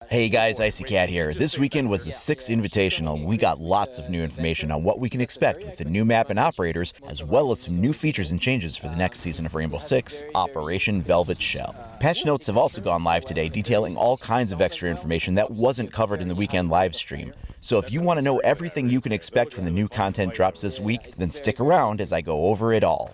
Hey guys, Icy Cat here. This weekend was the 6th Invitational, and we got lots of new information on what we can expect with the new map and operators, as well as some new features and changes for the next season of Rainbow Six, Operation Velvet Shell. Patch notes have also gone live today, detailing all kinds of extra information that wasn't covered in the weekend live stream. So if you want to know everything you can expect when the new content drops this week, then stick around as I go over it all.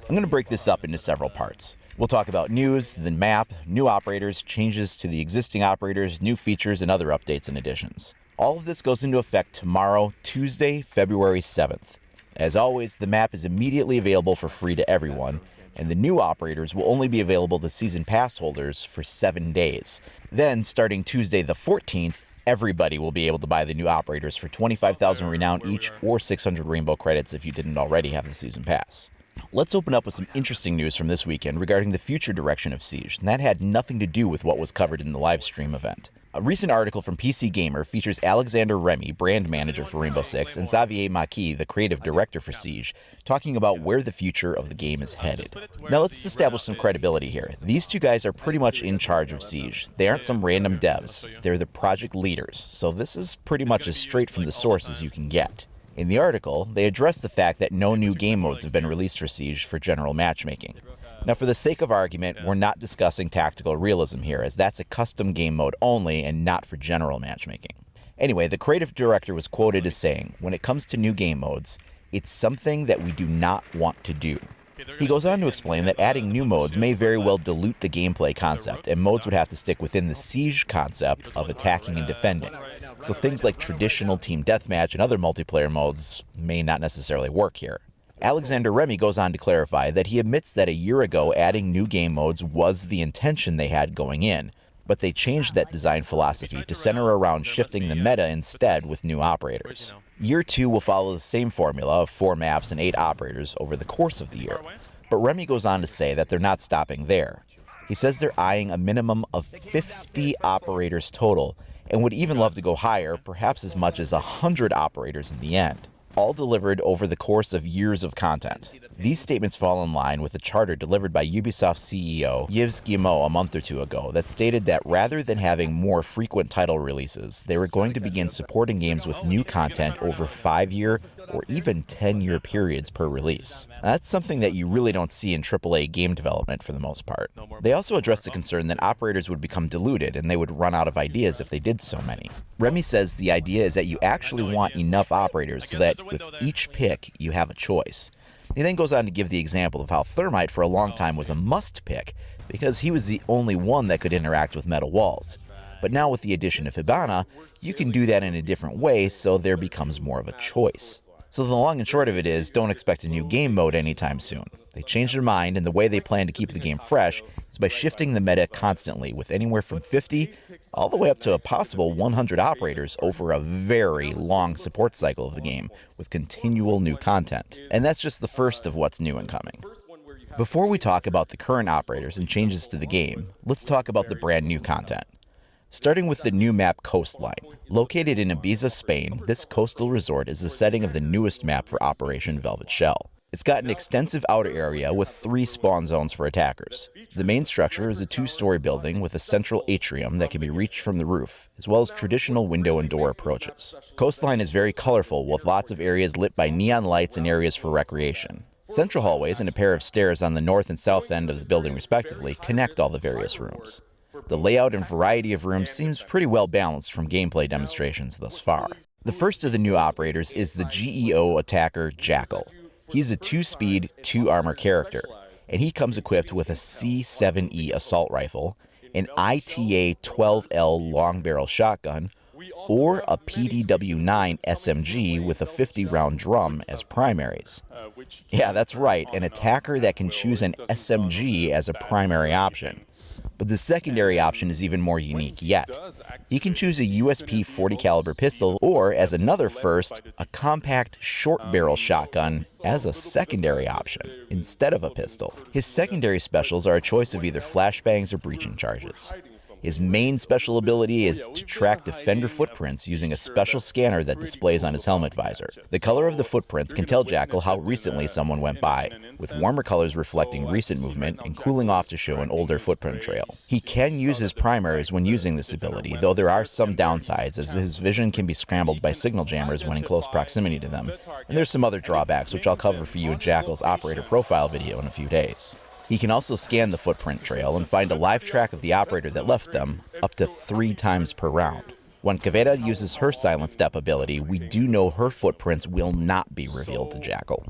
I'm going to break this up into several parts. We'll talk about news, the map, new operators, changes to the existing operators, new features, and other updates and additions. All of this goes into effect tomorrow, Tuesday, February 7th. As always, the map is immediately available for free to everyone, and the new operators will only be available to season pass holders for 7 days. Then, starting Tuesday the 14th, everybody will be able to buy the new operators for 25,000 renown each or 600 rainbow credits if you didn't already have the season pass. Let's open up with some interesting news from this weekend regarding the future direction of Siege, and that had nothing to do with what was covered in the live stream event. A recent article from PC Gamer features Alexander Remy, brand manager for Rainbow Six, and Xavier Maki, the creative director for Siege, talking about where the future of the game is headed. Now let's establish some credibility here. These two guys are pretty much in charge of Siege. They aren't some random devs. They're the project leaders, so this is pretty much as straight from the source as you can get. In the article, they address the fact that no new game modes have been released for Siege for general matchmaking. Now, for the sake of argument, we're not discussing tactical realism here, as that's a custom game mode only and not for general matchmaking. Anyway, the creative director was quoted as saying, "When it comes to new game modes, it's something that we do not want to do." He goes on to explain that adding new modes may very well dilute the gameplay concept, and modes would have to stick within the Siege concept of attacking and defending. So things like traditional team deathmatch and other multiplayer modes may not necessarily work here. Alexander Remy goes on to clarify that he admits that a year ago adding new game modes was the intention they had going in, but they changed that design philosophy to center around shifting the meta instead with new operators. Year 2 will follow the same formula of 4 maps and 8 operators over the course of the year, but Remy goes on to say that they're not stopping there. He says they're eyeing a minimum of 50 operators total, and would even love to go higher, perhaps as much as 100 operators in the end, all delivered over the course of years of content. These statements fall in line with a charter delivered by Ubisoft CEO Yves Guillemot a month or two ago that stated that rather than having more frequent title releases, they were going to begin supporting games with new content over 5-year or even 10-year periods per release. That's something that you really don't see in AAA game development for the most part. They also addressed the concern that operators would become diluted and they would run out of ideas if they did so many. Remy says the idea is that you actually want enough operators so that with each pick you have a choice. He then goes on to give the example of how Thermite for a long time was a must pick because he was the only one that could interact with metal walls. But now with the addition of Hibana, you can do that in a different way, so there becomes more of a choice. So the long and short of it is, don't expect a new game mode anytime soon. They changed their mind, and the way they plan to keep the game fresh is by shifting the meta constantly, with anywhere from 50 all the way up to a possible 100 operators over a very long support cycle of the game, with continual new content. And that's just the first of what's new and coming. Before we talk about the current operators and changes to the game, let's talk about the brand new content. Starting with the new map Coastline. Located in Ibiza, Spain, this coastal resort is the setting of the newest map for Operation Velvet Shell. It's got an extensive outer area with 3 spawn zones for attackers. The main structure is a 2-story building with a central atrium that can be reached from the roof, as well as traditional window and door approaches. Coastline is very colorful, with lots of areas lit by neon lights and areas for recreation. Central hallways and a pair of stairs on the north and south end of the building respectively connect all the various rooms. The layout and variety of rooms seems pretty well balanced from gameplay demonstrations thus far. The first of the new operators is the GEO attacker Jackal. He's a 2-speed, 2-armor character, and he comes equipped with a C7E assault rifle, an ITA-12L long barrel shotgun, or a PDW-9 SMG with a 50-round drum as primaries. Yeah, that's right, an attacker that can choose an SMG as a primary option. But the secondary option is even more unique yet. He can choose a USP 40 caliber pistol or, as another first, a compact short barrel shotgun as a secondary option instead of a pistol. His secondary specials are a choice of either flashbangs or breaching charges. His main special ability is to track defender footprints using a special scanner that displays on his helmet visor. The color of the footprints can tell Jackal how recently someone went by, with warmer colors reflecting recent movement and cooling off to show an older footprint trail. He can use his primaries when using this ability, though there are some downsides, as his vision can be scrambled by signal jammers when in close proximity to them, and there's some other drawbacks which I'll cover for you in Jackal's operator profile video in a few days. He can also scan the footprint trail and find a live track of the operator that left them up to 3 times per round. When Kaveda uses her Silent Step ability, we do know her footprints will not be revealed to Jackal.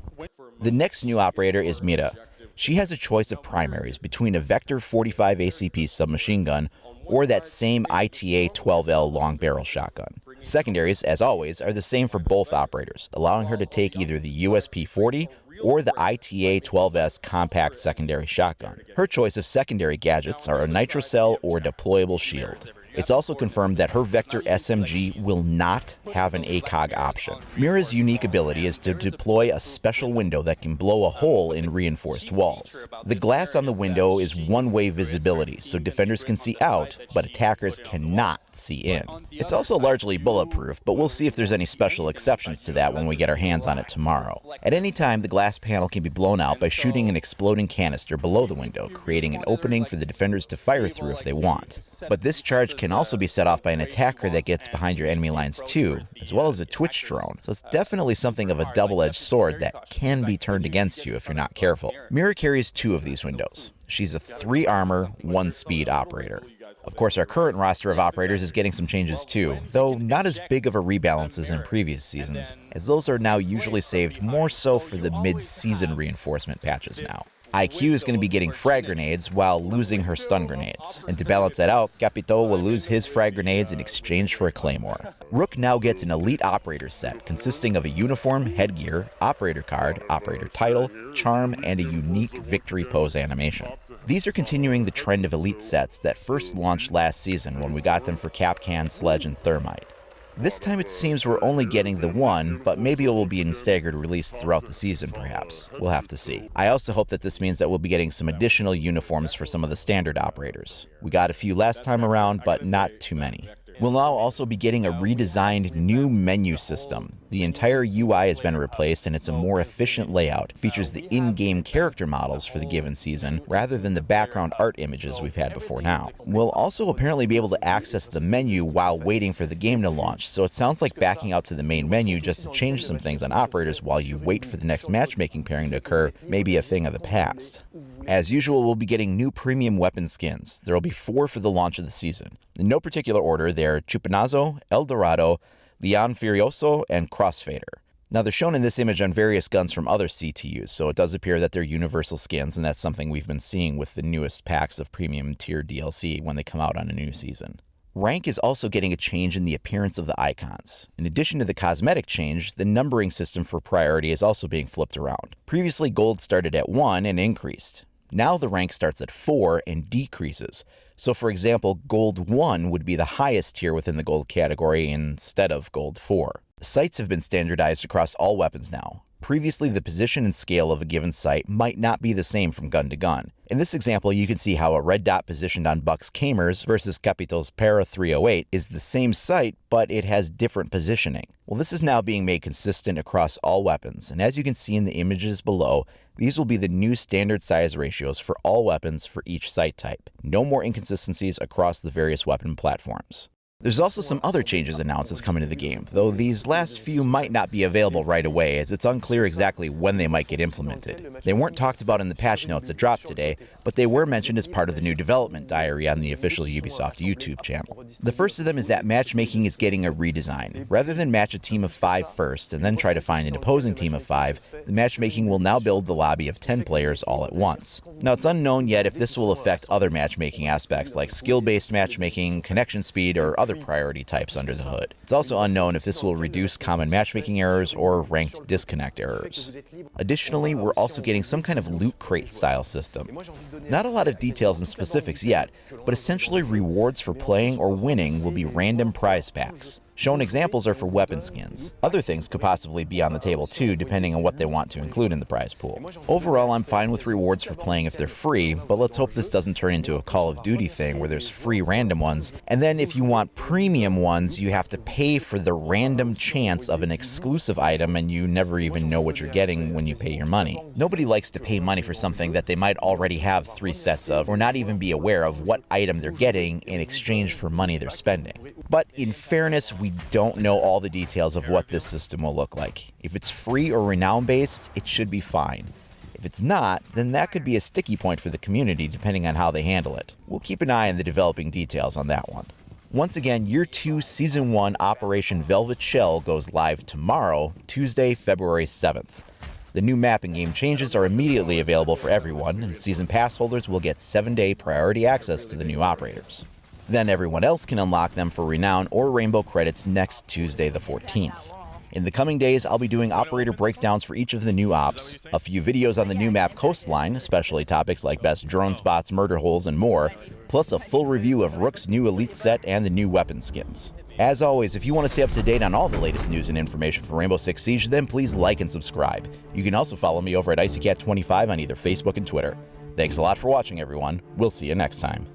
The next new operator is Mira. She has a choice of primaries between a Vector 45 ACP submachine gun or that same ITA 12L long barrel shotgun. Secondaries, as always, are the same for both operators, allowing her to take either the USP 40 or the ITA 12S compact secondary shotgun. Her choice of secondary gadgets are a nitrocell or deployable shield. It's also confirmed that her Vector SMG will not have an ACOG option. Mira's unique ability is to deploy a special window that can blow a hole in reinforced walls. The glass on the window is one-way visibility, so defenders can see out, but attackers cannot see in. It's also largely bulletproof, but we'll see if there's any special exceptions to that when we get our hands on it tomorrow. At any time, the glass panel can be blown out by shooting an exploding canister below the window, creating an opening for the defenders to fire through if they want. But this charge can also be set off by an attacker that gets behind your enemy lines too, as well as a Twitch drone, so it's definitely something of a double-edged sword that can be turned against you if you're not careful. Mira carries 2 of these windows. She's a 3 armor, 1 speed operator. Of course, our current roster of operators is getting some changes too, though not as big of a rebalance as in previous seasons, as those are now usually saved more so for the mid-season reinforcement patches now. IQ is going to be getting frag grenades while losing her stun grenades. And to balance that out, Capito will lose his frag grenades in exchange for a claymore. Rook now gets an elite operator set consisting of a uniform, headgear, operator card, operator title, charm, and a unique victory pose animation. These are continuing the trend of elite sets that first launched last season when we got them for Kapkan, Sledge, and Thermite. This time it seems we're only getting the one, but maybe it will be in staggered release throughout the season perhaps. We'll have to see. I also hope that this means that we'll be getting some additional uniforms for some of the standard operators. We got a few last time around, but not too many. We'll now also be getting a redesigned new menu system. The entire UI has been replaced and it's a more efficient layout. It features the in-game character models for the given season rather than the background art images we've had before now. We'll also apparently be able to access the menu while waiting for the game to launch, so it sounds like backing out to the main menu just to change some things on operators while you wait for the next matchmaking pairing to occur may be a thing of the past. As usual, we'll be getting new premium weapon skins. There will be 4 for the launch of the season. In no particular order, they're Chupinazo, El Dorado, Leon Furioso, and Crossfader. Now, they're shown in this image on various guns from other CTUs, so it does appear that they're universal skins, and that's something we've been seeing with the newest packs of premium tier DLC when they come out on a new season. Rank is also getting a change in the appearance of the icons. In addition to the cosmetic change, the numbering system for priority is also being flipped around. Previously, gold started at 1 and increased. Now the rank starts at 4 and decreases. So for example, gold 1 would be the highest tier within the gold category instead of gold 4. Sights have been standardized across all weapons now. Previously, the position and scale of a given sight might not be the same from gun to gun. In this example, you can see how a red dot positioned on Buck's Kamers versus Capito's Para 308 is the same sight, but it has different positioning. Well, this is now being made consistent across all weapons, and as you can see in the images below, these will be the new standard size ratios for all weapons for each sight type. No more inconsistencies across the various weapon platforms. There's also some other changes announced as coming to the game, though these last few might not be available right away as it's unclear exactly when they might get implemented. They weren't talked about in the patch notes that dropped today, but they were mentioned as part of the new development diary on the official Ubisoft YouTube channel. The first of them is that matchmaking is getting a redesign. Rather than match a team of 5 first and then try to find an opposing team of 5, the matchmaking will now build the lobby of 10 players all at once. Now, it's unknown yet if this will affect other matchmaking aspects like skill-based matchmaking, connection speed, or other priority types under the hood. It's also unknown if this will reduce common matchmaking errors or ranked disconnect errors. Additionally, we're also getting some kind of loot crate style system. Not a lot of details and specifics yet, but essentially rewards for playing or winning will be random prize packs. Shown examples are for weapon skins. Other things could possibly be on the table too, depending on what they want to include in the prize pool. Overall, I'm fine with rewards for playing if they're free, but let's hope this doesn't turn into a Call of Duty thing where there's free random ones, and then if you want premium ones, you have to pay for the random chance of an exclusive item and you never even know what you're getting when you pay your money. Nobody likes to pay money for something that they might already have 3 sets of, or not even be aware of what item they're getting in exchange for money they're spending. But in fairness, we don't know all the details of what this system will look like. If it's free or renown-based, it should be fine. If it's not, then that could be a sticky point for the community depending on how they handle it. We'll keep an eye on the developing details on that one. Once again, Year 2 Season 1 Operation Velvet Shell goes live tomorrow, Tuesday, February 7th. The new map and game changes are immediately available for everyone, and Season Pass holders will get 7-day priority access to the new operators. Then everyone else can unlock them for Renown or Rainbow credits next Tuesday the 14th. In the coming days, I'll be doing operator breakdowns for each of the new ops, a few videos on the new map Coastline, especially topics like best drone spots, murder holes, and more, plus a full review of Rook's new Elite set and the new weapon skins. As always, if you want to stay up to date on all the latest news and information for Rainbow Six Siege, then please like and subscribe. You can also follow me over at IcyCat25 on either Facebook and Twitter. Thanks a lot for watching, everyone. We'll see you next time.